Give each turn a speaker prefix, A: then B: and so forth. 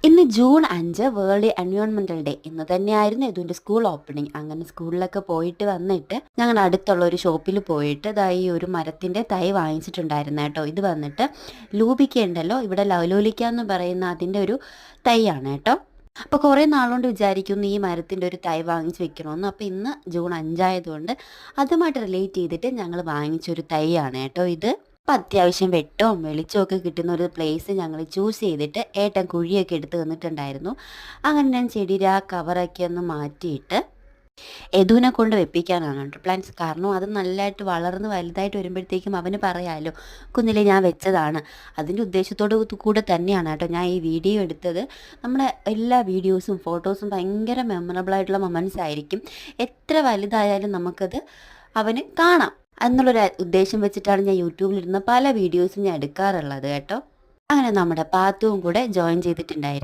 A: ഇന്ന് June 5 world എൻവയോൺമെന്റൽ day. ഇന്ന് തന്നെയായിരുന്നു യദുവിൻ്റെ സ്കൂൾ ഓപ്പണിംഗ്. അങ്ങനെ സ്കൂളിലൊക്കെ പോയിട്ട് വന്നിട്ട് ഞങ്ങളുടെ അടുത്തുള്ള ഒരു ഷോപ്പിൽ പോയിട്ട് ഈ ഒരു മരത്തിൻ്റെ തൈ വാങ്ങിച്ചിട്ടുണ്ടായിരുന്നു കേട്ടോ. ഇത് വന്നിട്ട് ലൂബിക്ക ഉണ്ടല്ലോ, ഇവിടെ ലവലോലിക്ക എന്ന് പറയുന്ന അതിൻ്റെ ഒരു തൈയാണ് കേട്ടോ. അപ്പോൾ കുറേ നാളുകൊണ്ട് വിചാരിക്കുന്നു ഈ മരത്തിൻ്റെ ഒരു തൈ വാങ്ങിച്ച് വെക്കണമെന്ന്. അപ്പോൾ ഇന്ന് ജൂൺ 5 ആയതുകൊണ്ട് അതുമായിട്ട് റിലേറ്റ് ചെയ്തിട്ട് ഞങ്ങൾ വാങ്ങിച്ചൊരു തൈയാണ് കേട്ടോ ഇത്. അപ്പം അത്യാവശ്യം വെട്ടവും വെളിച്ചവും ഒക്കെ കിട്ടുന്ന ഒരു പ്ലേസ് ഞങ്ങൾ ചൂസ് ചെയ്തിട്ട് ഏട്ടൻ കുഴിയൊക്കെ എടുത്ത് തന്നിട്ടുണ്ടായിരുന്നു. അങ്ങനെ ഞാൻ ചെടിയുടെ ആ കവറൊക്കെ ഒന്ന് മാറ്റിയിട്ട് യദുവിനെ കൊണ്ട് വെപ്പിക്കാനാണ് കേട്ടോ പ്ലാൻസ്. കാരണം അത് നല്ലതായിട്ട് വളർന്ന് വലുതായിട്ട് വരുമ്പോഴത്തേക്കും അവന് പറയാമല്ലോ കുഞ്ഞിലെ ഞാൻ വെച്ചതാണ്. അതിൻ്റെ ഉദ്ദേശത്തോടു കൂടെ തന്നെയാണ് കേട്ടോ ഞാൻ ഈ വീഡിയോ എടുത്തത്. നമ്മുടെ എല്ലാ വീഡിയോസും ഫോട്ടോസും ഭയങ്കര മെമ്മറബിൾ ആയിട്ടുള്ള മൊമെൻറ്റ്സ് ആയിരിക്കും. എത്ര വലുതായാലും നമുക്കത് അവന് കാണാം എന്നുള്ളൊരു ഉദ്ദേശം വെച്ചിട്ടാണ് ഞാൻ യൂട്യൂബിലിരുന്ന പല വീഡിയോസും ഞാൻ എടുക്കാറുള്ളത് കേട്ടോ. അങ്ങനെ നമ്മുടെ പാത്തുവും കൂടെ ജോയിൻ ചെയ്തിട്ടുണ്ടായിരുന്നു.